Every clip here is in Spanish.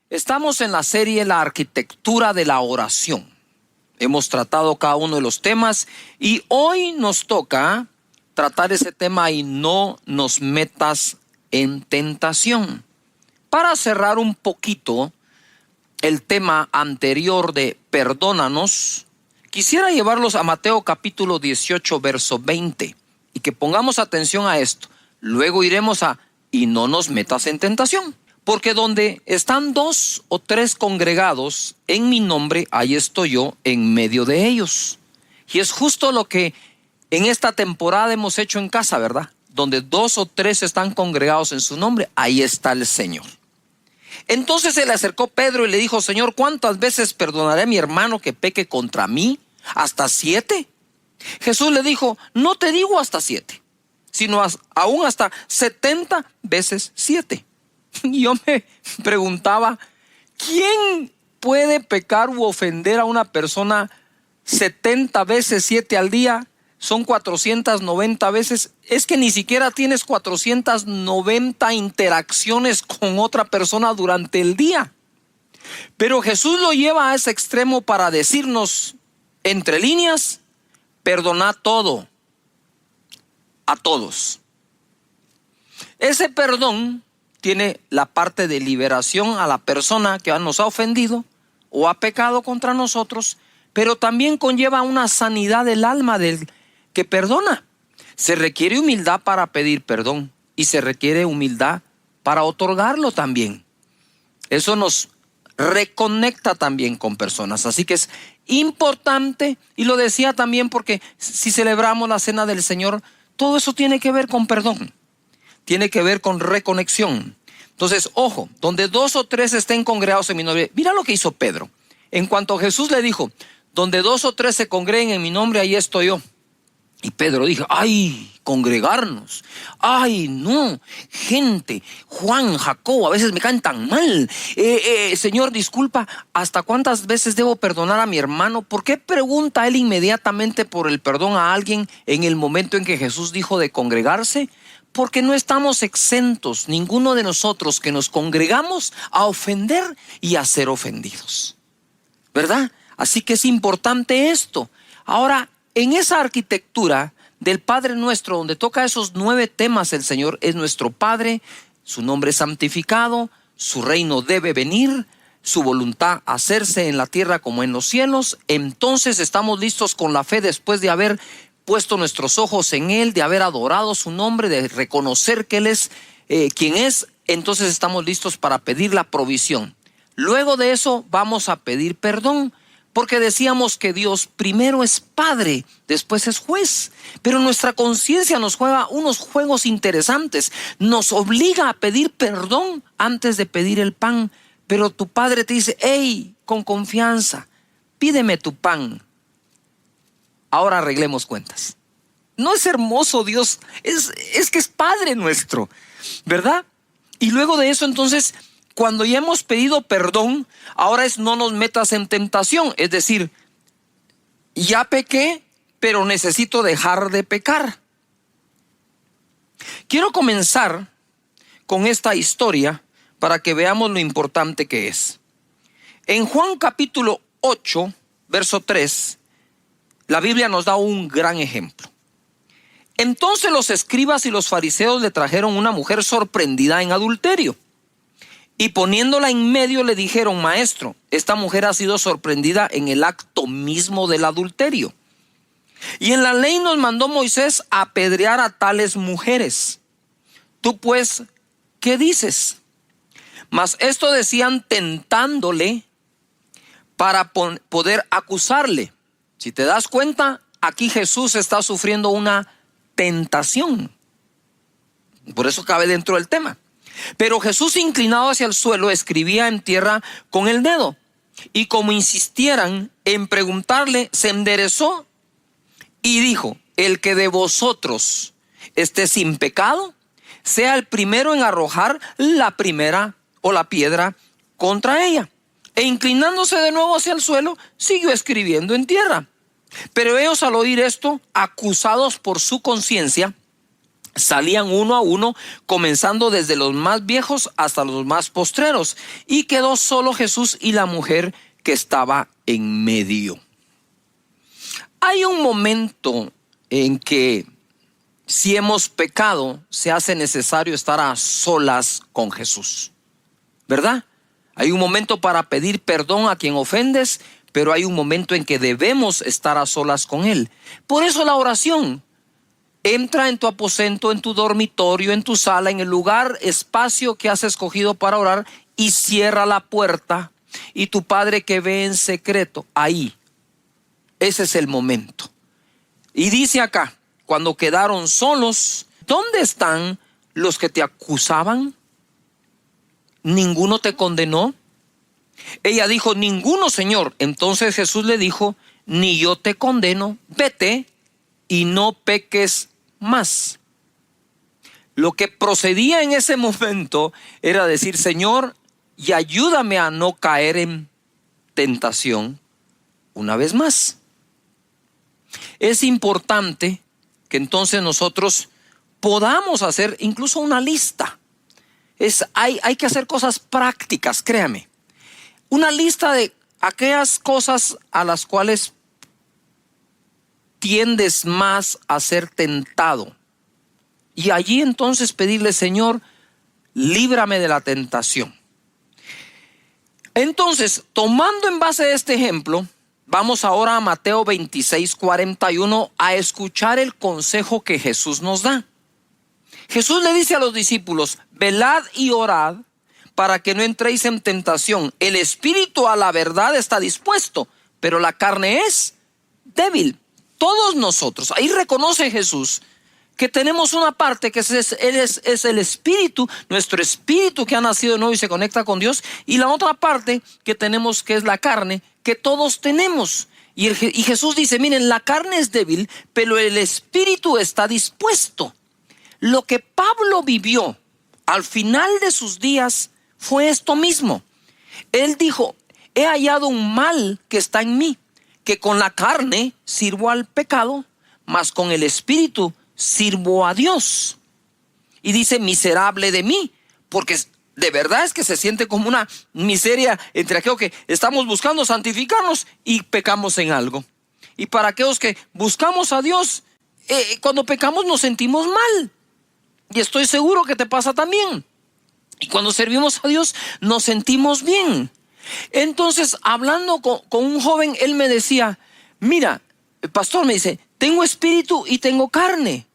Estamos en la serie La arquitectura de la oración. Hemos tratado cada uno de los temas y hoy nos toca tratar ese tema y no nos metas en tentación. Para cerrar un poquito el tema anterior de perdónanos, quisiera llevarlos a Mateo capítulo 18, verso 20 y que pongamos atención a esto. Luego iremos a y no nos metas en tentación. Porque donde están 2 o 3 congregados en mi nombre, ahí estoy yo en medio de ellos. Y es justo lo que en esta temporada hemos hecho en casa, ¿verdad? Donde 2 o 3 están congregados en su nombre, ahí está el Señor. Entonces se le acercó Pedro y le dijo: Señor, ¿cuántas veces perdonaré a mi hermano que peque contra mí? ¿Hasta 7? Jesús le dijo: no te digo hasta 7, sino aún hasta 70 veces 7. Y yo me preguntaba, ¿quién puede pecar u ofender a una persona 70 veces 7 al día? Son 490 veces. Es que ni siquiera tienes 490 interacciones con otra persona durante el día. Pero Jesús lo lleva a ese extremo para decirnos, entre líneas, perdonad todo, a todos. Ese perdón tiene la parte de liberación a la persona que nos ha ofendido o ha pecado contra nosotros, pero también conlleva una sanidad del alma del que perdona. Se requiere humildad para pedir perdón y se requiere humildad para otorgarlo también. Eso nos reconecta también con personas. Así que es importante, y lo decía también porque si celebramos la cena del Señor, todo eso tiene que ver con perdón. Tiene que ver con reconexión. Entonces, ojo, donde 2 o 3 estén congregados en mi nombre. Mira lo que hizo Pedro. En cuanto Jesús le dijo, donde 2 o 3 se congreguen en mi nombre, ahí estoy yo. Y Pedro dijo, ay, congregarnos. Ay, no, gente, Juan, Jacobo, a veces me caen tan mal. Señor, disculpa, ¿hasta cuántas veces debo perdonar a mi hermano? ¿Por qué pregunta él inmediatamente por el perdón a alguien en el momento en que Jesús dijo de congregarse? Porque no estamos exentos, ninguno de nosotros que nos congregamos, a ofender y a ser ofendidos, ¿verdad? Así que es importante esto. Ahora, en esa arquitectura del Padre Nuestro, donde toca esos 9 temas, el Señor es nuestro Padre, su nombre es santificado, su reino debe venir, su voluntad hacerse en la tierra como en los cielos. Entonces estamos listos con la fe después de haber puesto nuestros ojos en Él, de haber adorado su nombre, de reconocer que Él es quien es. Entonces estamos listos para pedir la provisión. Luego de eso vamos a pedir perdón, porque decíamos que Dios primero es Padre, después es juez. Pero nuestra conciencia nos juega unos juegos interesantes. Nos obliga a pedir perdón antes de pedir el pan. Pero tu Padre te dice, hey, con confianza, pídeme tu pan. Ahora arreglemos cuentas. ¿No es hermoso Dios? Es que es Padre nuestro, ¿verdad? Y luego de eso, entonces, cuando ya hemos pedido perdón, ahora es no nos metas en tentación. Es decir, ya pequé, pero necesito dejar de pecar. Quiero comenzar con esta historia para que veamos lo importante que es. En Juan capítulo 8, verso 3, la Biblia nos da un gran ejemplo. Entonces los escribas y los fariseos le trajeron una mujer sorprendida en adulterio. Y poniéndola en medio le dijeron, maestro, esta mujer ha sido sorprendida en el acto mismo del adulterio. Y en la ley nos mandó Moisés a apedrear a tales mujeres. Tú pues, ¿qué dices? Mas esto decían tentándole para poder acusarle. Si te das cuenta, aquí Jesús está sufriendo una tentación. Por eso cabe dentro del tema. Pero Jesús, inclinado hacia el suelo, escribía en tierra con el dedo. Y como insistieran en preguntarle, se enderezó y dijo, el que de vosotros esté sin pecado, sea el primero en arrojar la primera o la piedra contra ella. E inclinándose de nuevo hacia el suelo, siguió escribiendo en tierra. Pero ellos, al oír esto, acusados por su conciencia, Salían uno a uno, comenzando desde los más viejos hasta los más postreros. Y quedó solo Jesús y la mujer que estaba en medio. Hay un momento en que si hemos pecado, se hace necesario estar a solas con Jesús, ¿verdad? Hay un momento para pedir perdón a quien ofendes, pero hay un momento en que debemos estar a solas con Él. Por eso la oración. Entra en tu aposento, en tu dormitorio, en tu sala, en el lugar, espacio que has escogido para orar, y cierra la puerta. Y tu Padre que ve en secreto, ahí, ese es el momento. Y dice acá, cuando quedaron solos, ¿dónde están los que te acusaban? ¿Ninguno te condenó? Ella dijo, ninguno, Señor. Entonces Jesús le dijo, ni yo te condeno, vete y no peques más. Lo que procedía en ese momento era decir, Señor, y ayúdame a no caer en tentación una vez más. Es importante que entonces nosotros podamos hacer incluso una lista. Hay que hacer cosas prácticas, créame. Una lista de aquellas cosas a las cuales tiendes más a ser tentado. Y allí entonces pedirle, Señor, líbrame de la tentación. Entonces, tomando en base a este ejemplo, vamos ahora a Mateo 26:41 a escuchar el consejo que Jesús nos da. Jesús le dice a los discípulos, velad y orad para que no entréis en tentación. El espíritu a la verdad está dispuesto, pero la carne es débil. Todos nosotros, ahí reconoce Jesús que tenemos una parte que es el espíritu, nuestro espíritu que ha nacido de nuevo y se conecta con Dios, y la otra parte que tenemos que es la carne, que todos tenemos. Y Jesús dice, miren, la carne es débil, pero el espíritu está dispuesto. Lo que Pablo vivió al final de sus días fue esto mismo. Él dijo, he hallado un mal que está en mí, que con la carne sirvo al pecado, mas con el espíritu sirvo a Dios. Y dice, miserable de mí, porque de verdad es que se siente como una miseria entre aquellos que estamos buscando santificarnos y pecamos en algo. Y para aquellos que buscamos a Dios, cuando pecamos nos sentimos mal. Y estoy seguro que te pasa también. Y cuando servimos a Dios nos sentimos bien. Entonces, hablando con un joven, él me decía, mira, el pastor me dice, tengo espíritu y tengo carne.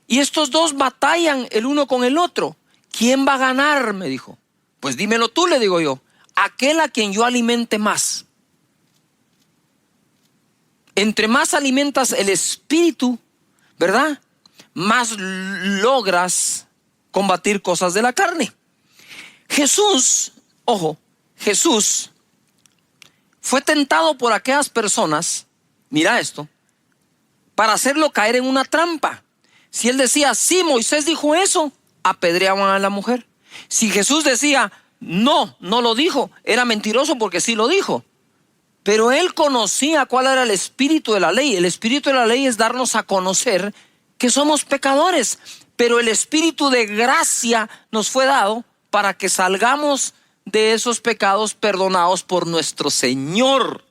Y estos dos batallan el uno con el otro. ¿Quién va a ganar? Me dijo. Pues dímelo tú, le digo yo. Aquel a quien yo alimente más. Entre más alimentas el espíritu, ¿verdad? Más logras combatir cosas de la carne. Jesús, ojo, Jesús fue tentado por aquellas personas, mira esto, para hacerlo caer en una trampa. Si él decía, sí, Moisés dijo eso, apedreaban a la mujer. Si Jesús decía, no lo dijo, era mentiroso porque sí lo dijo. Pero él conocía cuál era el espíritu de la ley. El espíritu de la ley es darnos a conocer que somos pecadores, pero el espíritu de gracia nos fue dado para que salgamos de esos pecados perdonados por nuestro Señor.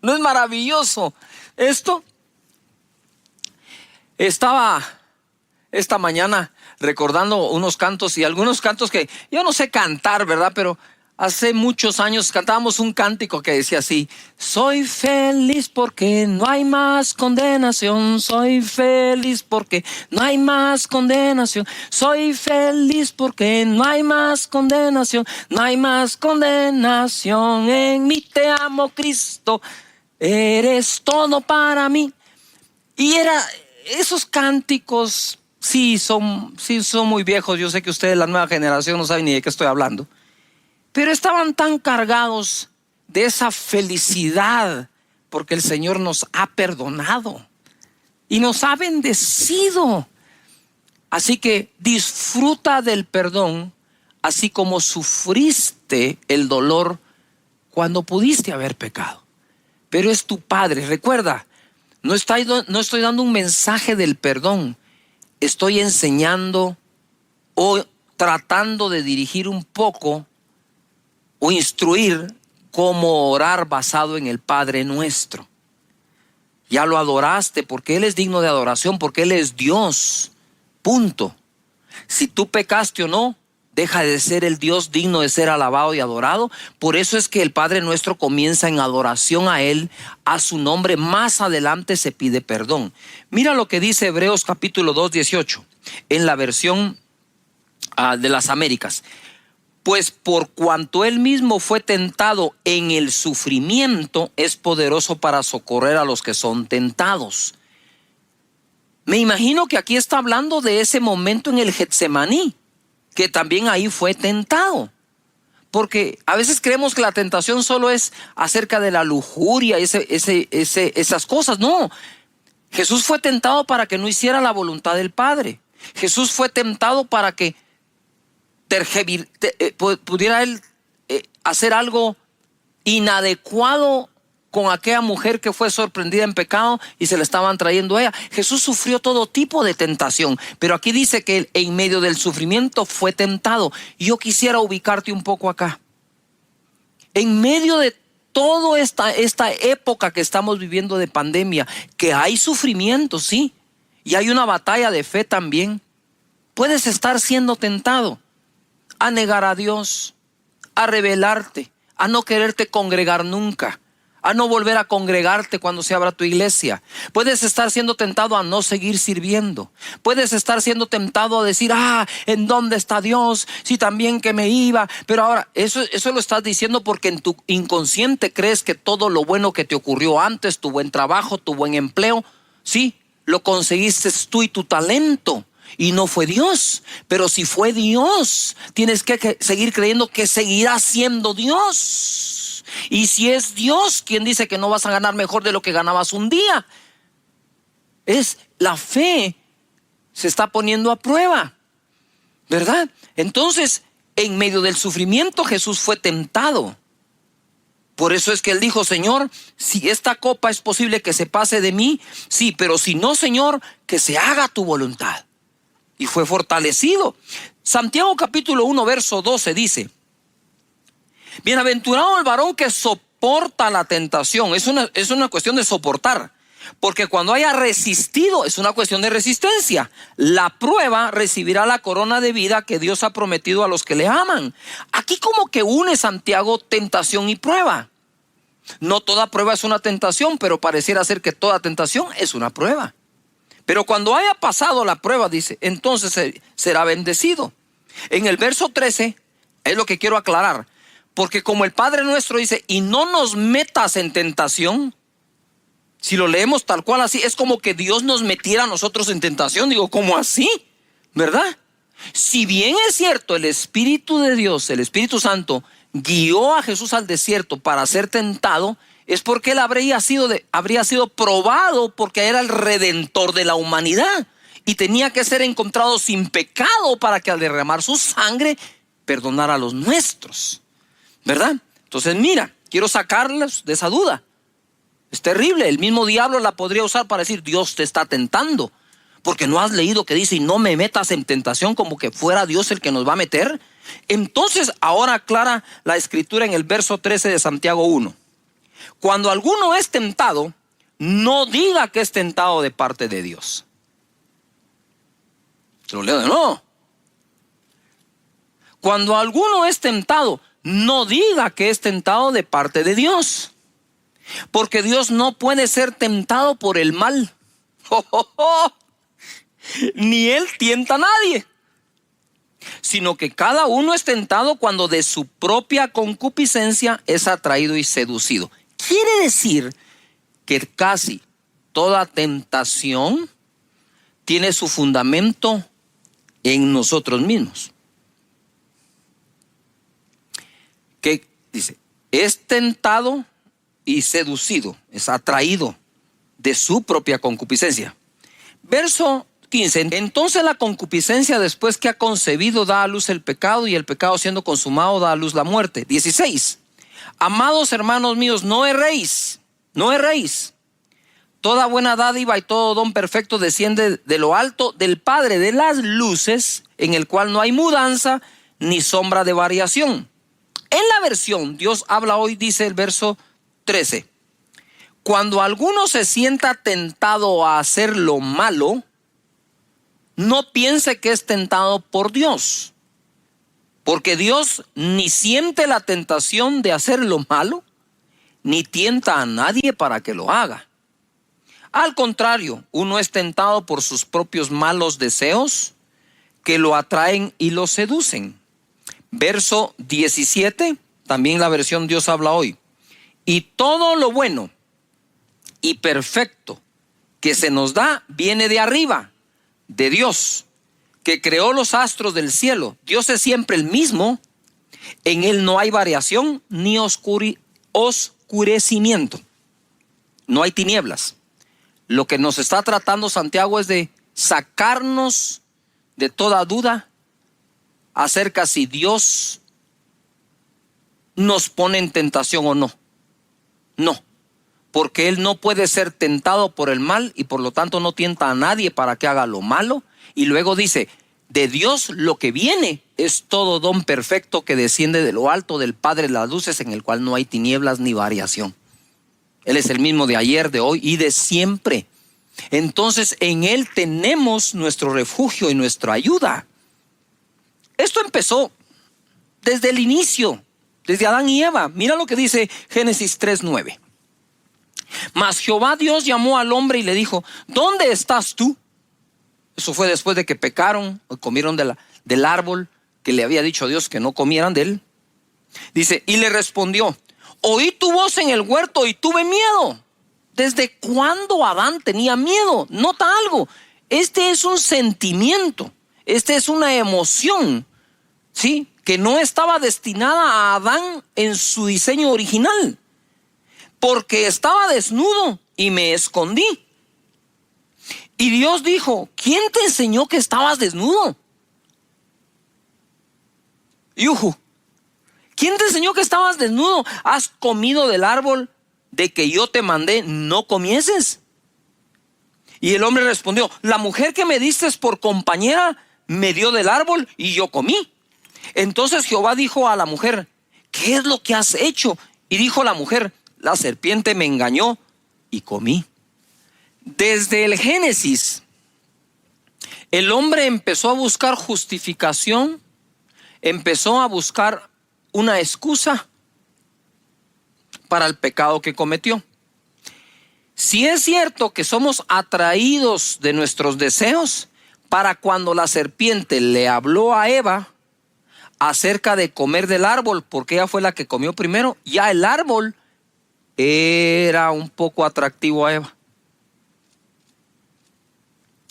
¿No es maravilloso esto? Estaba esta mañana recordando unos cantos y algunos cantos que yo no sé cantar, ¿verdad? Pero hace muchos años cantábamos un cántico que decía así: soy feliz porque no hay más condenación, soy feliz porque no hay más condenación, soy feliz porque no hay más condenación, no hay más condenación en mí, te amo Cristo, eres todo para mí. Y esos cánticos sí son muy viejos. Yo sé que ustedes, la nueva generación, no saben ni de qué estoy hablando. Pero estaban tan cargados de esa felicidad porque el Señor nos ha perdonado y nos ha bendecido. Así que disfruta del perdón, así como sufriste el dolor cuando pudiste haber pecado. Pero es tu Padre. Recuerda, no estoy dando un mensaje del perdón. estoy enseñando o tratando de dirigir un poco o instruir cómo orar basado en el Padre Nuestro. Ya lo adoraste porque Él es digno de adoración, porque Él es Dios. Punto. Si tú pecaste o no, deja de ser el Dios digno de ser alabado y adorado. Por eso es que el Padre Nuestro comienza en adoración a Él, a su nombre. Más adelante se pide perdón. Mira lo que dice Hebreos capítulo 2, 18, en la versión de las Américas. Pues por cuanto Él mismo fue tentado en el sufrimiento, es poderoso para socorrer a los que son tentados. Me imagino que aquí está hablando de ese momento en el Getsemaní, que también ahí fue tentado. Porque a veces creemos que la tentación solo es acerca de la lujuria, esas cosas. No, Jesús fue tentado para que no hiciera la voluntad del Padre. Jesús fue tentado para que pudiera Él hacer algo inadecuado con aquella mujer que fue sorprendida en pecado y se le estaban trayendo a ella. Jesús sufrió todo tipo de tentación, pero aquí dice que Él en medio del sufrimiento fue tentado. Y yo quisiera ubicarte un poco acá. En medio de toda esta época que estamos viviendo de pandemia, que hay sufrimiento, sí, y hay una batalla de fe también, puedes estar siendo tentado a negar a Dios, a rebelarte, a no quererte congregar nunca, a no volver a congregarte cuando se abra tu iglesia. Puedes estar siendo tentado a no seguir sirviendo. Puedes estar siendo tentado a decir, ¿en dónde está Dios? Si también que me iba. Pero ahora, eso lo estás diciendo porque en tu inconsciente crees que todo lo bueno que te ocurrió antes, tu buen trabajo, tu buen empleo, sí, lo conseguiste tú y tu talento. Y no fue Dios. Pero si fue Dios, tienes que seguir creyendo que seguirá siendo Dios. Y si es Dios, ¿quién dice que no vas a ganar mejor de lo que ganabas un día? Es la fe se está poniendo a prueba, ¿verdad? Entonces, en medio del sufrimiento, Jesús fue tentado. Por eso es que Él dijo, Señor, si esta copa es posible que se pase de mí, sí, pero si no, Señor, que se haga tu voluntad. Y fue fortalecido. Santiago capítulo 1 verso 12 dice, bienaventurado el varón que soporta la tentación. Es una cuestión de soportar, porque cuando haya resistido es una cuestión de resistencia. La prueba recibirá la corona de vida que Dios ha prometido a los que le aman. Aquí como que une Santiago tentación y prueba. No toda prueba es una tentación, pero pareciera ser que toda tentación es una prueba. Pero cuando haya pasado la prueba, dice, entonces será bendecido. En el verso 13 es lo que quiero aclarar. Porque como el Padre Nuestro dice, y no nos metas en tentación. Si lo leemos tal cual así, es como que Dios nos metiera a nosotros en tentación. Digo, ¿cómo así? ¿Verdad? Si bien es cierto, el Espíritu de Dios, el Espíritu Santo, guió a Jesús al desierto para ser tentado, es porque Él habría sido probado, porque era el Redentor de la humanidad. Y tenía que ser encontrado sin pecado para que al derramar su sangre perdonara a los nuestros. ¿Verdad? Entonces mira, quiero sacarles de esa duda. Es terrible, el mismo diablo la podría usar para decir, Dios te está tentando. Porque no has leído que dice, y no me metas en tentación, como que fuera Dios el que nos va a meter. Entonces ahora aclara la escritura en el verso 13 de Santiago 1. Cuando alguno es tentado, no diga que es tentado de parte de Dios. Se lo leo de nuevo. Cuando alguno es tentado, no diga que es tentado de parte de Dios. Porque Dios no puede ser tentado por el mal. Ni Él tienta a nadie. Sino que cada uno es tentado cuando de su propia concupiscencia es atraído y seducido. Quiere decir que casi toda tentación tiene su fundamento en nosotros mismos. Que dice, es tentado y seducido, es atraído de su propia concupiscencia. Verso 15. Entonces la concupiscencia, después que ha concebido, da a luz el pecado, y el pecado siendo consumado da a luz la muerte. 16. Amados hermanos míos, no erréis. Toda buena dádiva y todo don perfecto desciende de lo alto del Padre de las luces, en el cual no hay mudanza ni sombra de variación. En la versión Dios habla hoy, dice el verso 13. Cuando alguno se sienta tentado a hacer lo malo, no piense que es tentado por Dios, porque Dios ni siente la tentación de hacer lo malo, ni tienta a nadie para que lo haga. Al contrario, uno es tentado por sus propios malos deseos que lo atraen y lo seducen. Verso 17, también la versión Dios habla hoy. Y todo lo bueno y perfecto que se nos da viene de arriba, de Dios, que creó los astros del cielo. Dios es siempre el mismo. En Él no hay variación ni oscurecimiento. No hay tinieblas. Lo que nos está tratando Santiago es de sacarnos de toda duda acerca si Dios nos pone en tentación o no. No, porque Él no puede ser tentado por el mal y por lo tanto no tienta a nadie para que haga lo malo. Y luego dice, de Dios lo que viene es todo don perfecto que desciende de lo alto del Padre de las luces, en el cual no hay tinieblas ni variación. Él es el mismo de ayer, de hoy y de siempre. Entonces en Él tenemos nuestro refugio y nuestra ayuda. Esto empezó desde el inicio, desde Adán y Eva. Mira lo que dice Génesis 3:9. Mas Jehová Dios llamó al hombre y le dijo, ¿dónde estás tú? Eso fue después de que pecaron, comieron del árbol que le había dicho Dios que no comieran de él. Dice, y le respondió, oí tu voz en el huerto y tuve miedo. ¿Desde cuándo Adán tenía miedo? Nota algo, este es un sentimiento, este es una emoción, ¿sí? Que no estaba destinada a Adán en su diseño original. Porque estaba desnudo y me escondí. Y Dios dijo, ¿quién te enseñó que estabas desnudo? Yuhu. ¿Quién te enseñó que estabas desnudo? ¿Has comido del árbol de que yo te mandé no comieses? Y el hombre respondió, la mujer que me diste por compañera me dio del árbol y yo comí. Entonces Jehová dijo a la mujer, ¿qué es lo que has hecho? Y dijo la mujer, la serpiente me engañó y comí. Desde el Génesis, el hombre empezó a buscar justificación, empezó a buscar una excusa para el pecado que cometió. Si es cierto que somos atraídos de nuestros deseos, para cuando la serpiente le habló a Eva acerca de comer del árbol, porque ella fue la que comió primero, ya el árbol era un poco atractivo a Eva.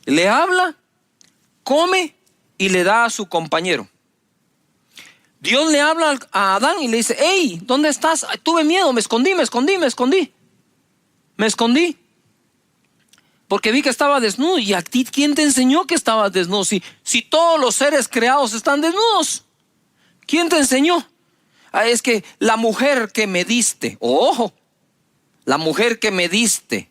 Le habla, come y le da a su compañero. Dios le habla a Adán y le dice, hey, ¿dónde estás? Ay, tuve miedo, me escondí. Porque vi que estaba desnudo. ¿Y a ti quién te enseñó que estabas desnudo? Si todos los seres creados están desnudos, ¿quién te enseñó? Es que la mujer que me diste, ojo, la mujer que me diste,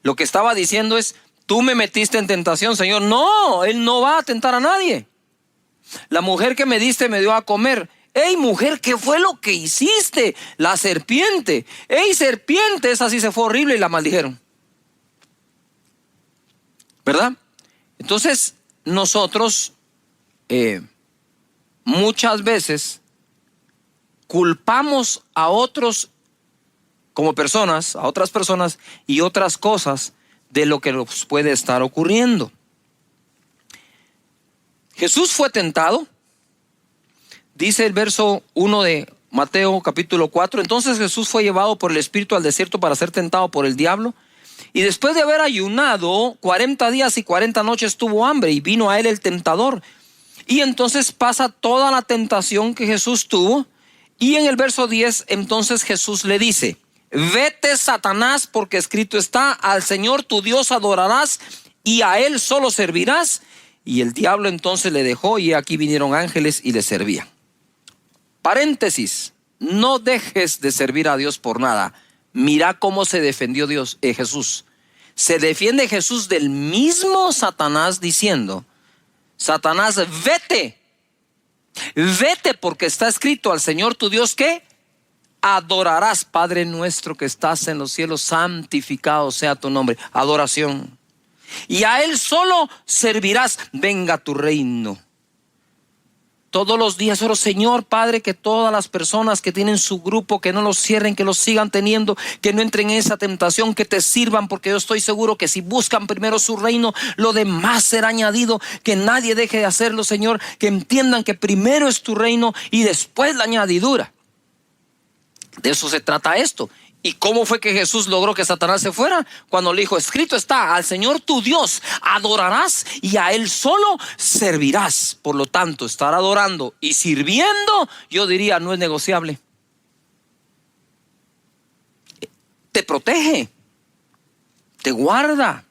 lo que estaba diciendo es, tú me metiste en tentación, Señor. No, Él no va a tentar a nadie. La mujer que me diste me dio a comer. Ey, mujer, ¿qué fue lo que hiciste? La serpiente. Ey, serpiente, esa sí se fue horrible y la maldijeron. ¿Verdad? Entonces, nosotros muchas veces culpamos a otros como personas, a otras personas y otras cosas de lo que nos puede estar ocurriendo. Jesús fue tentado, dice el verso 1 de Mateo capítulo 4. Entonces Jesús fue llevado por el Espíritu al desierto para ser tentado por el diablo. Y después de haber ayunado 40 días y 40 noches tuvo hambre y vino a él el tentador. Y entonces pasa toda la tentación que Jesús tuvo. Y en el verso 10 entonces Jesús le dice, vete, Satanás, porque escrito está, al Señor tu Dios adorarás y a Él solo servirás. Y el diablo entonces le dejó y aquí vinieron ángeles y le servían. Paréntesis, no dejes de servir a Dios por nada. Mira cómo se defendió Jesús. se defiende Jesús del mismo Satanás diciendo: Satanás, vete, vete, porque está escrito: al Señor tu Dios, ¿qué? Adorarás. Padre nuestro que estás en los cielos, santificado sea tu nombre. Adoración. Y a Él solo servirás. Venga tu reino. Todos los días oro: Señor Padre, que todas las personas que tienen su grupo, que no los cierren, que los sigan teniendo, que no entren en esa tentación, que te sirvan, porque yo estoy seguro que si buscan primero su reino, lo demás será añadido. Que nadie deje de hacerlo, Señor, que entiendan que primero es tu reino y después la añadidura. De eso se trata esto. ¿Y cómo fue que Jesús logró que Satanás se fuera? Cuando le dijo: escrito está: al Señor tu Dios adorarás y a Él solo servirás. Por lo tanto, estar adorando y sirviendo, yo diría, no es negociable. Te protege, te guarda,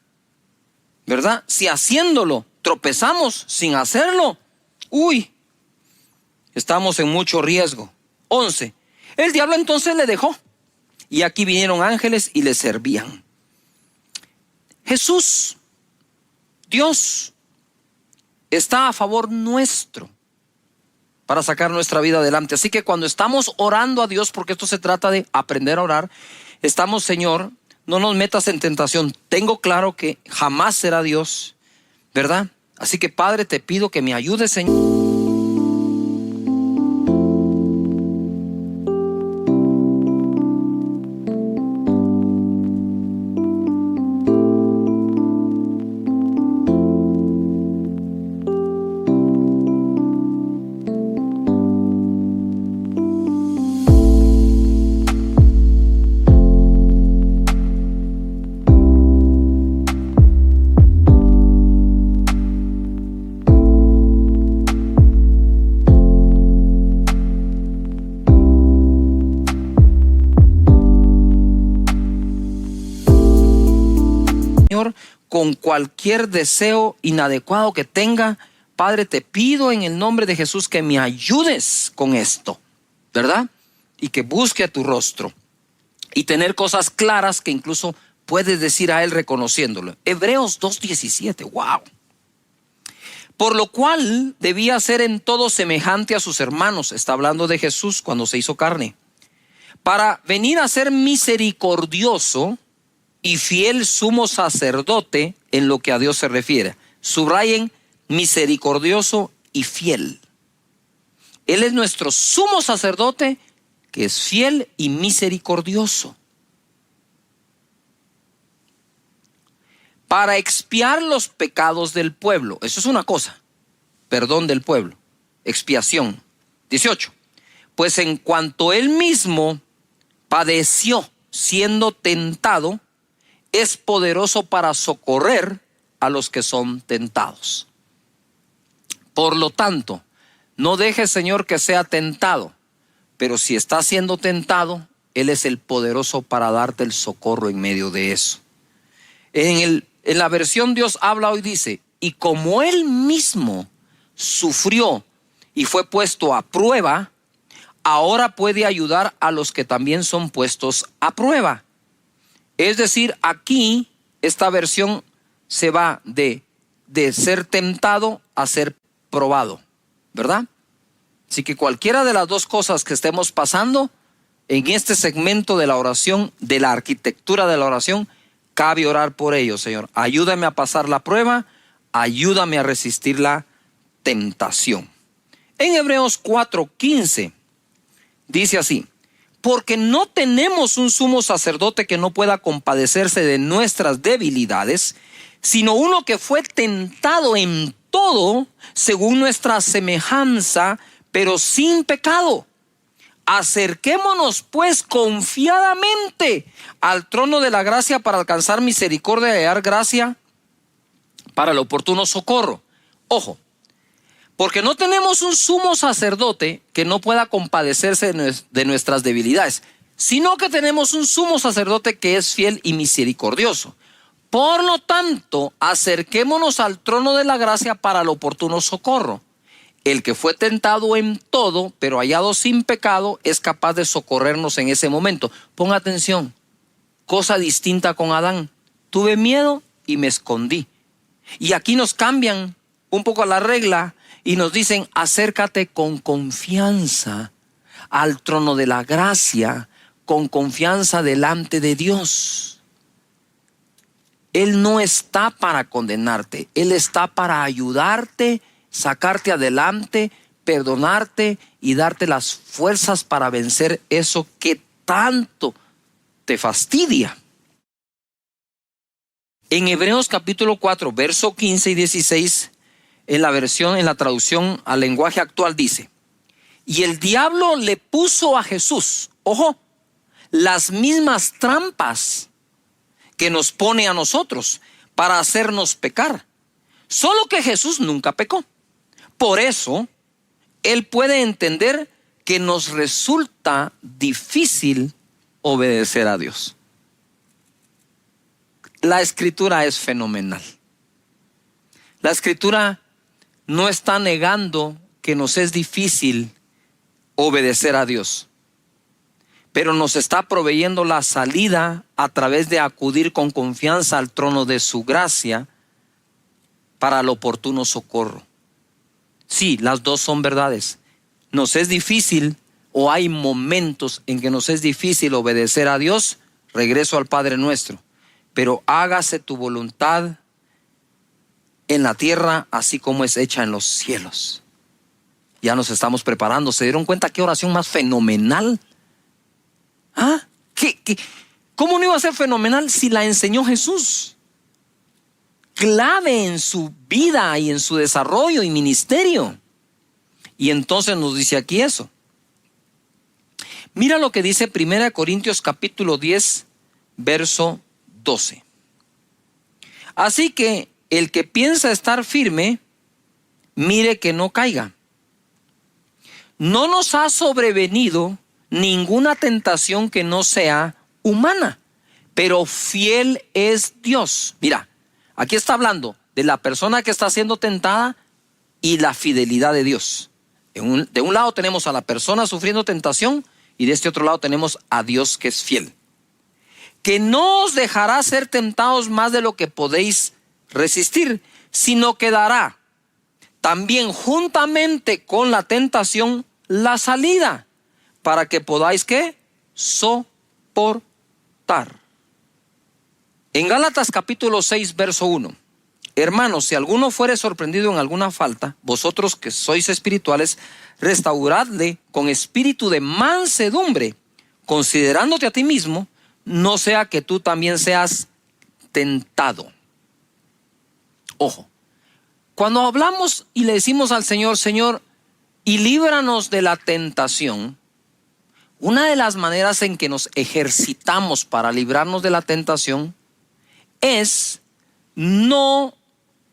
¿verdad? Si haciéndolo tropezamos sin hacerlo, estamos en mucho riesgo. 11. El diablo entonces le dejó, y aquí vinieron ángeles y le servían. Jesús, Dios, está a favor nuestro para sacar nuestra vida adelante. Así que cuando estamos orando a Dios, porque esto se trata de aprender a orar, estamos: Señor, no nos metas en tentación. Tengo claro que jamás será Dios, ¿verdad? Así que, Padre, te pido que me ayudes, Señor. Señor, con cualquier deseo inadecuado que tenga, Padre, te pido en el nombre de Jesús que me ayudes con esto, ¿verdad? Y que busque a tu rostro y tener cosas claras que incluso puedes decir a Él reconociéndolo. Hebreos 2:17, wow. Por lo cual debía ser en todo semejante a sus hermanos. Está hablando de Jesús cuando se hizo carne, para venir a ser misericordioso y fiel sumo sacerdote en lo que a Dios se refiere. Subrayen: misericordioso y fiel. Él es nuestro sumo sacerdote, que es fiel y misericordioso, para expiar los pecados del pueblo. Eso es una cosa: perdón del pueblo, expiación. 18. Pues en cuanto Él mismo padeció siendo tentado, es poderoso para socorrer a los que son tentados. Por lo tanto, no dejes, Señor, que sea tentado, pero si está siendo tentado, Él es el poderoso para darte el socorro en medio de eso. En la versión Dios habla hoy dice: y como Él mismo sufrió y fue puesto a prueba, ahora puede ayudar a los que también son puestos a prueba. Es decir, aquí esta versión se va de ser tentado a ser probado, ¿verdad? Así que cualquiera de las dos cosas que estemos pasando en este segmento de la oración, de la arquitectura de la oración, cabe orar por ello. Señor, ayúdame a pasar la prueba, ayúdame a resistir la tentación. En Hebreos 4:15 dice así: porque no tenemos un sumo sacerdote que no pueda compadecerse de nuestras debilidades, sino uno que fue tentado en todo según nuestra semejanza, pero sin pecado. Acerquémonos pues confiadamente al trono de la gracia para alcanzar misericordia y hallar gracia para el oportuno socorro. Ojo, porque no tenemos un sumo sacerdote que no pueda compadecerse de nuestras debilidades, sino que tenemos un sumo sacerdote que es fiel y misericordioso. Por lo tanto, acerquémonos al trono de la gracia para el oportuno socorro. El que fue tentado en todo, pero hallado sin pecado, es capaz de socorrernos en ese momento. Ponga atención, cosa distinta con Adán. tuve miedo y me escondí. Y aquí nos cambian un poco la regla y nos dicen: acércate con confianza al trono de la gracia, con confianza delante de Dios. Él no está para condenarte, Él está para ayudarte, sacarte adelante, perdonarte y darte las fuerzas para vencer eso que tanto te fastidia. En Hebreos capítulo 4, verso 15 y 16, en la traducción al lenguaje actual dice: y el diablo le puso a Jesús, ojo, las mismas trampas que nos pone a nosotros para hacernos pecar. Solo que Jesús nunca pecó. Por eso, Él puede entender que nos resulta difícil obedecer a Dios. La Escritura es fenomenal. La Escritura no está negando que nos es difícil obedecer a Dios, pero nos está proveyendo la salida a través de acudir con confianza al trono de su gracia para el oportuno socorro. Sí, las dos son verdades. Nos es difícil, o hay momentos en que nos es difícil obedecer a Dios. Regreso al Padre Nuestro: pero hágase tu voluntad en la tierra así como es hecha en los cielos. Ya nos estamos preparando. ¿Se dieron cuenta qué oración más fenomenal? ¿Ah? ¿Cómo no iba a ser fenomenal si la enseñó Jesús? Clave en su vida y en su desarrollo y ministerio. Y entonces nos dice aquí eso. Mira lo que dice 1 Corintios capítulo 10, verso 12. Así que el que piensa estar firme, mire que no caiga. No nos ha sobrevenido ninguna tentación que no sea humana, pero fiel es Dios. Mira, aquí está hablando de la persona que está siendo tentada y la fidelidad de Dios. De un lado tenemos a la persona sufriendo tentación y de este otro lado tenemos a Dios que es fiel. Que no os dejará ser tentados más de lo que podéis resistir, sino que dará también juntamente con la tentación la salida, para que podáis ¿qué? Soportar. En Gálatas capítulo 6, verso 1. Hermanos, si alguno fuere sorprendido en alguna falta, vosotros que sois espirituales, restauradle con espíritu de mansedumbre, considerándote a ti mismo, no sea que tú también seas tentado. Ojo, cuando hablamos y le decimos al Señor: Señor, y líbranos de la tentación, una de las maneras en que nos ejercitamos para librarnos de la tentación es no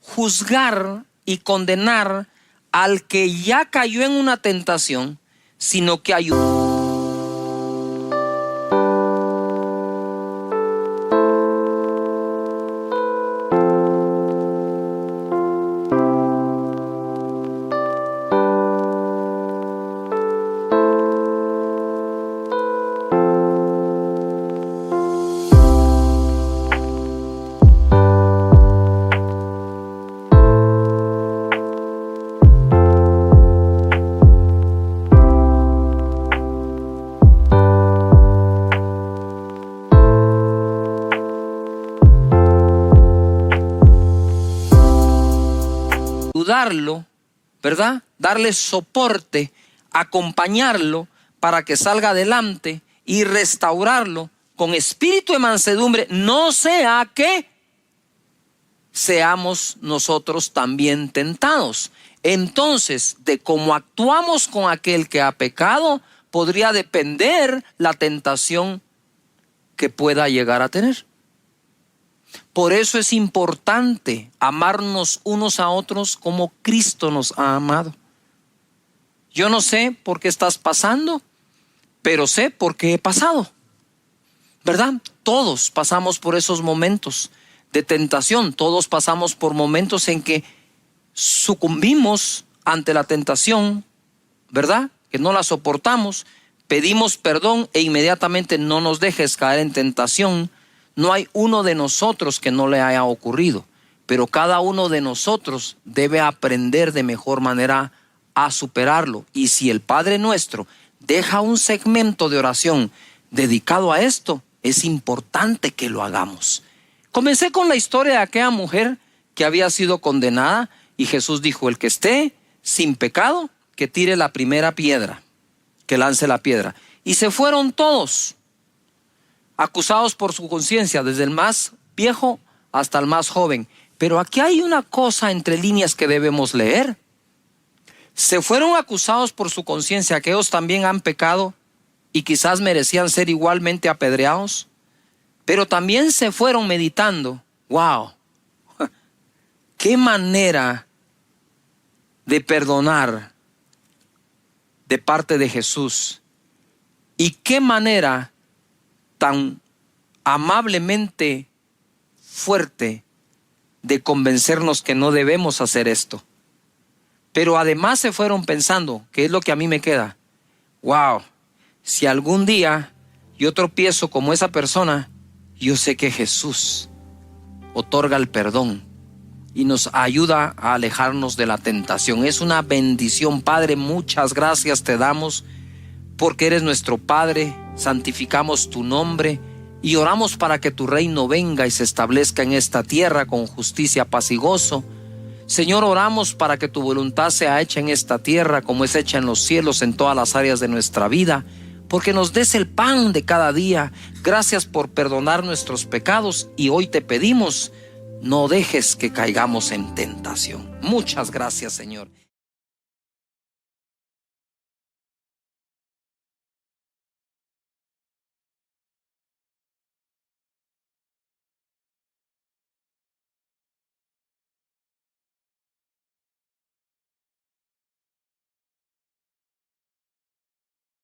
juzgar y condenar al que ya cayó en una tentación, sino que ayudar. Ayudarlo, ¿verdad? Darle soporte, acompañarlo para que salga adelante y restaurarlo con espíritu de mansedumbre, no sea que seamos nosotros también tentados. Entonces, de cómo actuamos con aquel que ha pecado, podría depender la tentación que pueda llegar a tener. Por eso es importante amarnos unos a otros como Cristo nos ha amado. Yo no sé por qué estás pasando, pero sé por qué he pasado, ¿verdad? Todos pasamos por esos momentos de tentación. Todos pasamos por momentos en que sucumbimos ante la tentación, ¿verdad? Que no la soportamos, pedimos perdón e inmediatamente: no nos dejes caer en tentación. No hay uno de nosotros que no le haya ocurrido, pero cada uno de nosotros debe aprender de mejor manera a superarlo. Y si el Padre Nuestro deja un segmento de oración dedicado a esto, es importante que lo hagamos. Comencé con la historia de aquella mujer que había sido condenada y Jesús dijo: el que esté sin pecado, que tire la primera piedra, que lance la piedra. Y se fueron todos acusados por su conciencia, desde el más viejo hasta el más joven. Pero aquí hay una cosa entre líneas que debemos leer. Se fueron acusados por su conciencia, que ellos también han pecado y quizás merecían ser igualmente apedreados. Pero también se fueron meditando: wow, qué manera de perdonar de parte de Jesús, y qué manera tan amablemente fuerte de convencernos que no debemos hacer esto. Pero además se fueron pensando, ¿qué es lo que a mí me queda? Wow, si algún día yo tropiezo como esa persona, yo sé que Jesús otorga el perdón y nos ayuda a alejarnos de la tentación. Es una bendición. Padre, muchas gracias te damos porque eres nuestro Padre. Santificamos tu nombre y oramos para que tu reino venga y se establezca en esta tierra con justicia, paz y gozo. Señor, oramos para que tu voluntad sea hecha en esta tierra como es hecha en los cielos, en todas las áreas de nuestra vida, porque nos des el pan de cada día. Gracias por perdonar nuestros pecados y hoy te pedimos: no dejes que caigamos en tentación. Muchas gracias, Señor.